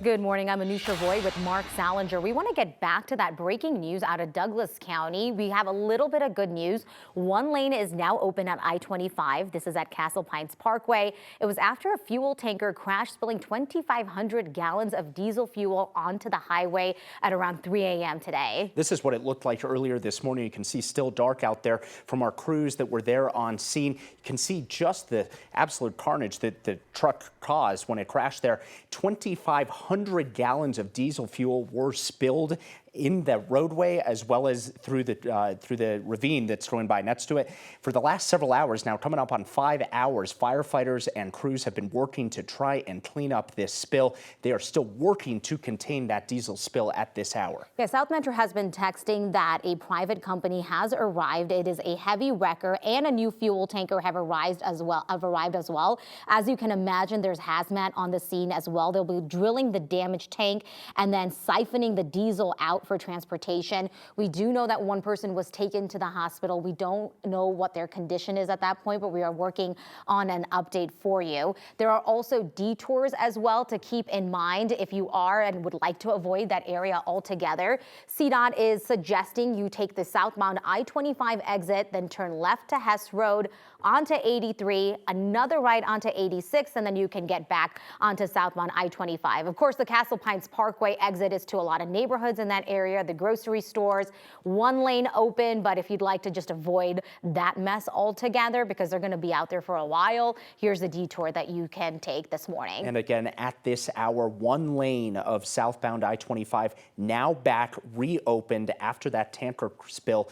Good morning. I'm Anusha Roy with Mark Salinger. We want to get back to that breaking news out of Douglas County. We have a little bit of good news. One lane is now open at I-25. This is at Castle Pines Parkway. It was after a fuel tanker crashed, spilling 2,500 gallons of diesel fuel onto the highway at around 3 a.m. today. This is what it looked like earlier this morning. You can see still dark out there from our crews that were there on scene. You can see just the absolute carnage that the truck caused when it crashed there. 2,500 gallons of diesel fuel were spilled in the roadway as well as through the ravine that's going by next to it. For the last several hours now, coming up on 5 hours, firefighters and crews have been working to try and clean up this spill. They are still working to contain that diesel spill at this hour. Yeah, South Metro has been texting that a private company has arrived. It is a heavy wrecker and a new fuel tanker have arrived as well. As you can imagine, there's hazmat on the scene as well. They'll be drilling the damaged tank and then siphoning the diesel out for transportation. We do know that one person was taken to the hospital. We don't know what their condition is at that point, but we are working on an update for you. There are also detours as well to keep in mind if you are and would like to avoid that area altogether. CDOT is suggesting you take the southbound I-25 exit, then turn left to Hess Road onto 83, another right onto 86, and then you can get back onto southbound I-25. Of course, the Castle Pines Parkway exit is to a lot of neighborhoods in that area, the grocery stores, one lane open, but if you'd like to just avoid that mess altogether because they're going to be out there for a while, here's a detour that you can take this morning. And again, at this hour, one lane of southbound I-25 now back reopened after that tanker spilled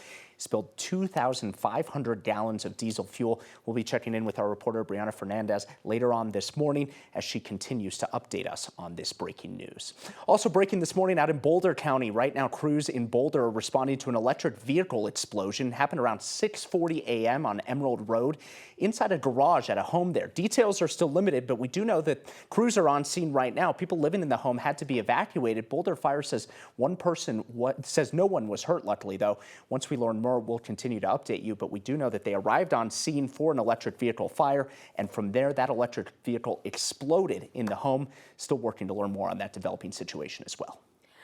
2,500 gallons of diesel fuel. We'll be checking in with our reporter, Brianna Fernandez, later on this morning as she continues to update us on this breaking news. Also breaking this morning out in Boulder County. Right now, crews in Boulder are responding to an electric vehicle explosion. Happened around 6:40 a.m. on Emerald Road inside a garage at a home there. Details are still limited, but we do know that crews are on scene right now. People living in the home had to be evacuated. Boulder Fire says no one was hurt, luckily, though. Once we learn more, we'll continue to update you, but we do know that they arrived on scene for an electric vehicle fire, and from there, that electric vehicle exploded in the home. Still working to learn more on that developing situation as well.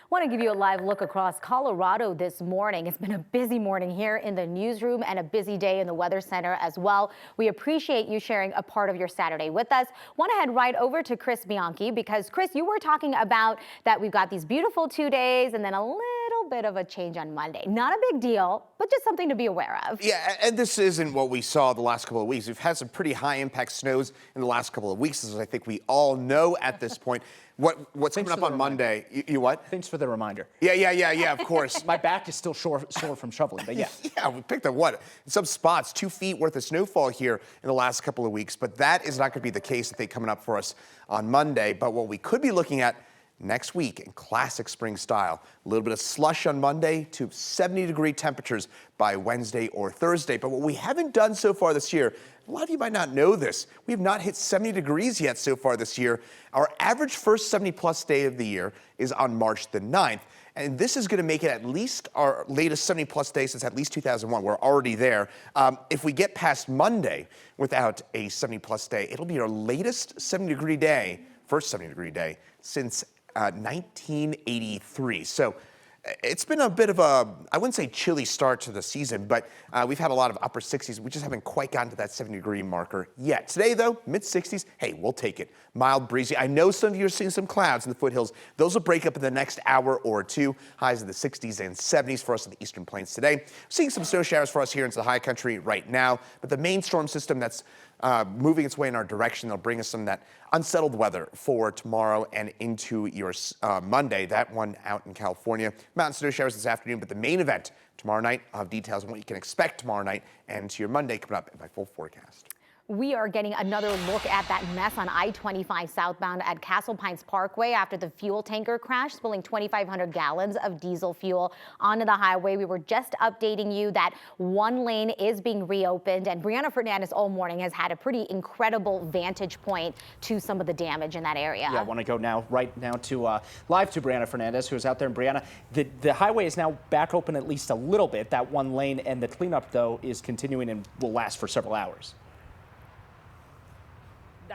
I want to give you a live look across Colorado this morning. It's been a busy morning here in the newsroom and a busy day in the Weather Center as well. We appreciate you sharing a part of your Saturday with us. Want to head right over to Chris Bianchi because, Chris, you were talking about that we've got these beautiful 2 days and then a little bit of a change on Monday. Not a big deal, but just something to be aware of. Yeah, and this isn't what we saw the last couple of weeks. We've had some pretty high impact snows in the last couple of weeks, as I think we all know at this point. What's coming up on Monday? You what? Thanks for the reminder. Yeah, of course. My back is still sore from shoveling, but yeah. Yeah, we picked up in some spots, 2 feet worth of snowfall here in the last couple of weeks, but that is not going to be the case, I think, coming up for us on Monday. But what we could be looking at next week in classic spring style, a little bit of slush on Monday to 70-degree temperatures by Wednesday or Thursday. But what we haven't done so far this year, a lot of you might not know this, we have not hit 70 degrees yet so far this year. Our average first 70-plus day of the year is on March the 9th. And this is going to make it at least our latest 70-plus day since at least 2001. We're already there. If we get past Monday without a 70-plus day, it'll be our latest 70-degree day, first 70-degree day, since 1983. So it's been a bit of a, I wouldn't say chilly start to the season, but we've had a lot of upper 60s. We just haven't quite gotten to that 70-degree marker yet. Today, though, mid-60s, hey, we'll take it. Mild, breezy. I know some of you are seeing some clouds in the foothills. Those will break up in the next hour or two. Highs in the 60s and 70s for us in the Eastern Plains today. Seeing some snow showers for us here into the high country right now, but the main storm system that's moving its way in our direction, they'll bring us some of that unsettled weather for tomorrow and into your Monday. That one out in California. Mountain snow showers this afternoon, but the main event tomorrow night, I'll have details on what you can expect tomorrow night and to your Monday coming up in my full forecast. We are getting another look at that mess on I-25 southbound at Castle Pines Parkway after the fuel tanker crash, spilling 2,500 gallons of diesel fuel onto the highway. We were just updating you that one lane is being reopened, and Brianna Fernandez all morning has had a pretty incredible vantage point to some of the damage in that area. Yeah, I want to go right now to live to Brianna Fernandez, who is out there. And Brianna, the highway is now back open at least a little bit, that one lane, and the cleanup, though, is continuing and will last for several hours.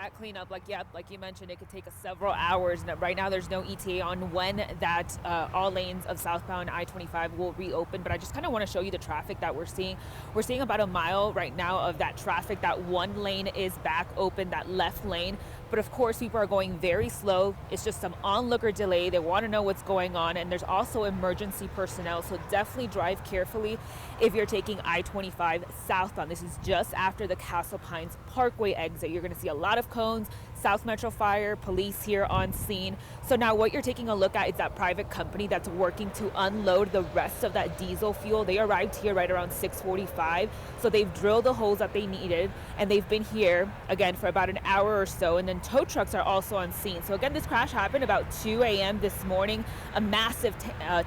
that cleanup, like you mentioned, it could take us several hours. And right now, there's no ETA on when that all lanes of southbound I-25 will reopen. But I just kind of want to show you the traffic that we're seeing. We're seeing about a mile right now of that traffic. That one lane is back open, that left lane. But of course, people are going very slow. It's just some onlooker delay. They want to know what's going on. And there's also emergency personnel. So definitely drive carefully if you're taking I-25 southbound. This is just after the Castle Pines Parkway exit. You're going to see a lot of cones. South Metro Fire, police here on scene. So now what you're taking a look at is that private company that's working to unload the rest of that diesel fuel. They arrived here right around 6:45. So they've drilled the holes that they needed, and they've been here again for about an hour or so. And then tow trucks are also on scene. So again, this crash happened about 2 a.m. this morning. A massive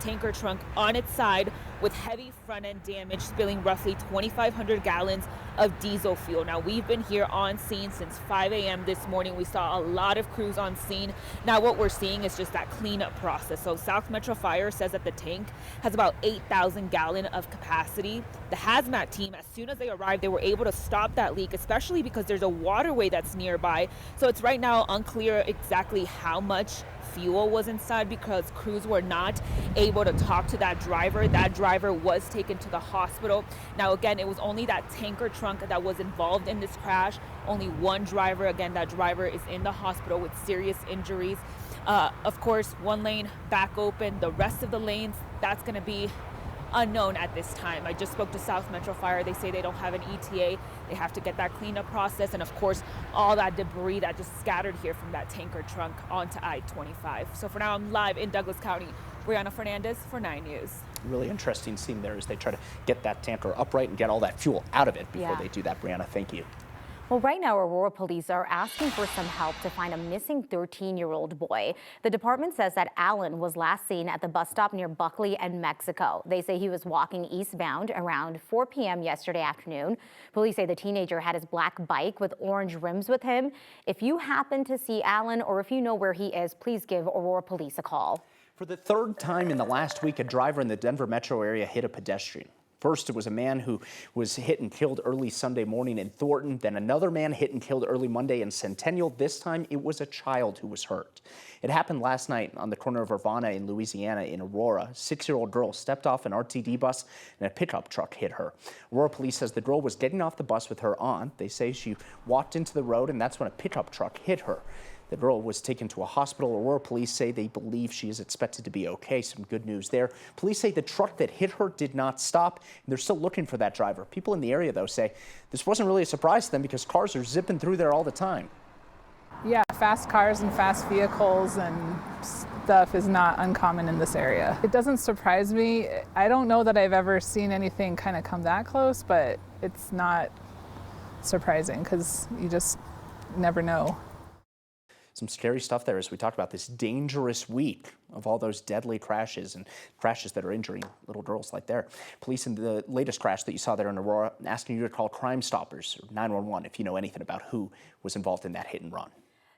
tanker trunk on its side with heavy front end damage, spilling roughly 2,500 gallons of diesel fuel. Now, we've been here on scene since 5 a.m. this morning. We saw a lot of crews on scene. Now, what we're seeing is just that cleanup process. So South Metro Fire says that the tank has about 8,000 gallon of capacity. The hazmat team, as soon as they arrived, they were able to stop that leak, especially because there's a waterway that's nearby. So it's right now unclear exactly how much fuel was inside because crews were not able to talk to that driver. That driver was taken to the hospital. Now, again, it was only that tanker trunk that was involved in this crash. Only one driver. Again, that driver is in the hospital with serious injuries. Of course, one lane back open. The rest of the lanes, that's going to be unknown at this time. I just spoke to South Metro Fire. They say they don't have an ETA. They have to get that cleanup process, and of course, all that debris that just scattered here from that tanker trunk onto I-25. So for now, I'm live in Douglas County. Brianna Fernandez for 9 News. Really interesting scene there as they try to get that tanker upright and get all that fuel out of it before they do that. Brianna, thank you. Well, right now, Aurora police are asking for some help to find a missing 13-year-old boy. The department says that Alan was last seen at the bus stop near Buckley and Mexico. They say he was walking eastbound around 4 p.m. yesterday afternoon. Police say the teenager had his black bike with orange rims with him. If you happen to see Alan or if you know where he is, please give Aurora police a call. For the third time in the last week, a driver in the Denver metro area hit a pedestrian. First, it was a man who was hit and killed early Sunday morning in Thornton. Then another man hit and killed early Monday in Centennial. This time, it was a child who was hurt. It happened last night on the corner of Urbana in Louisiana in Aurora. A 6-year-old girl stepped off an RTD bus and a pickup truck hit her. Aurora police says the girl was getting off the bus with her aunt. They say she walked into the road, and that's when a pickup truck hit her. The girl was taken to a hospital. Aurora police say they believe she is expected to be okay. Some good news there. Police say the truck that hit her did not stop, and they're still looking for that driver. People in the area, though, say this wasn't really a surprise to them because cars are zipping through there all the time. Yeah, fast cars and fast vehicles and stuff is not uncommon in this area. It doesn't surprise me. I don't know that I've ever seen anything kind of come that close, but it's not surprising because you just never know. Some scary stuff there as we talked about this dangerous week of all those deadly crashes and crashes that are injuring little girls like there. Police in the latest crash that you saw there in Aurora asking you to call Crime Stoppers or 911 if you know anything about who was involved in that hit and run.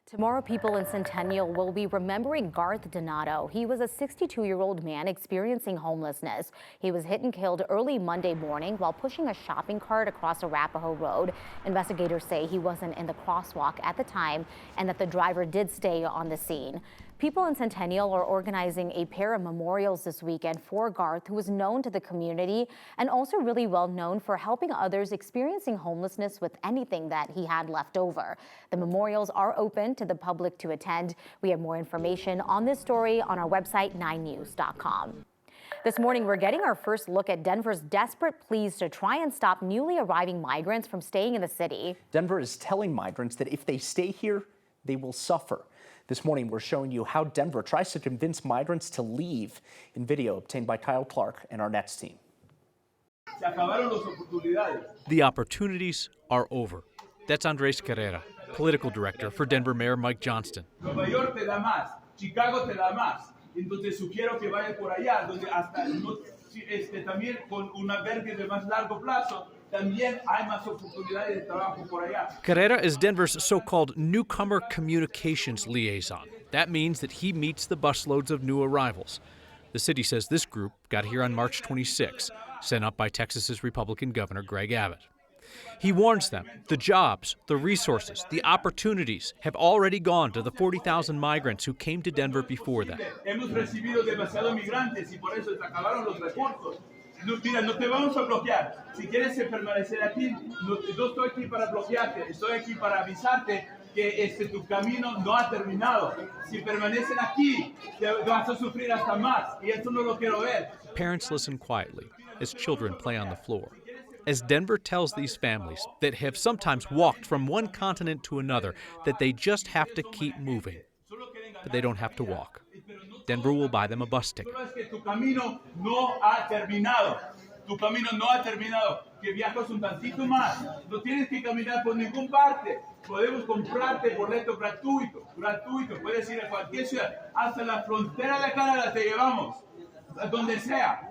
Tomorrow, people in Centennial will be remembering Garth Donato. He was a 62-year-old man experiencing homelessness. He was hit and killed early Monday morning while pushing a shopping cart across Arapahoe Road. Investigators say he wasn't in the crosswalk at the time and that the driver did stay on the scene. People in Centennial are organizing a pair of memorials this weekend for Garth, who was known to the community and also really well known for helping others experiencing homelessness with anything that he had left over. The memorials are open to the public to attend. We have more information on this story on our website, 9news.com. This morning, we're getting our first look at Denver's desperate pleas to try and stop newly arriving migrants from staying in the city. Denver is telling migrants that if they stay here, they will suffer. This morning, we're showing you how Denver tries to convince migrants to leave in video obtained by Kyle Clark and our Nets team. The opportunities are over. That's Andres Carrera, political director for Denver Mayor Mike Johnston. Nueva York te da más, Chicago te da más. Entonces sugiero que vaya por allá, donde hasta también con un albergue de más largo plazo. Carrera is Denver's so-called newcomer communications liaison. That means that he meets the busloads of new arrivals. The city says this group got here on March 26, sent up by Texas's Republican Governor Greg Abbott. He warns them the jobs, the resources, the opportunities have already gone to the 40,000 migrants who came to Denver before them. Hemos recibido demasiados migrantes y por eso se acabaron los recursos. Mira, no te vamos a bloquear. Si quieres permanecer aquí, no estoy aquí para bloquearte, estoy aquí para avisarte que tu camino no ha terminado. Si permanecen aquí, te vas a sufrir hasta más, y eso no lo quiero ver. Parents listen quietly as children play on the floor, as Denver tells these families that have sometimes walked from one continent to another that they just have to keep moving. But they don't have to walk. Denver will buy them a bus ticket. Solo es que tu camino no ha terminado. Tu camino no ha terminado. Que viajas un tantito más. No tienes que caminar por ningún parte. Podemos comprarte boleto gratuito. Puedes ir a cualquier ciudad. Hasta la frontera de Canadá te llevamos. A donde sea.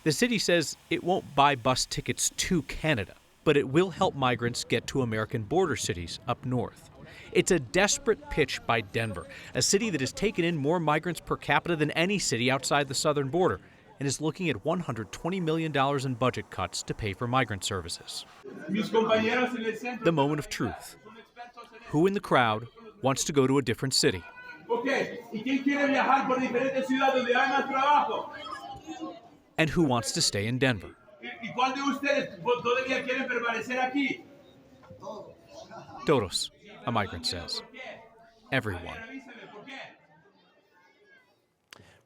The city says it won't buy bus tickets to Canada, but it will help migrants get to American border cities up north. It's a desperate pitch by Denver, a city that has taken in more migrants per capita than any city outside the southern border and is looking at $120 million in budget cuts to pay for migrant services. The moment of truth. Who in the crowd wants to go to a different city? Okay, ¿y quién quiere viajar por diferentes ciudades donde hay más trabajo? And who wants to stay in Denver? ¿Y cuál de ustedes todavía quieren permanecer aquí? Todos, a migrant says. Everyone.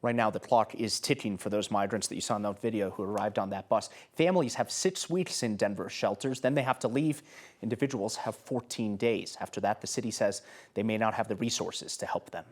Right now, the clock is ticking for those migrants that you saw in that video who arrived on that bus. Families have 6 weeks in Denver shelters, then they have to leave. Individuals have 14 days. After that, the city says they may not have the resources to help them.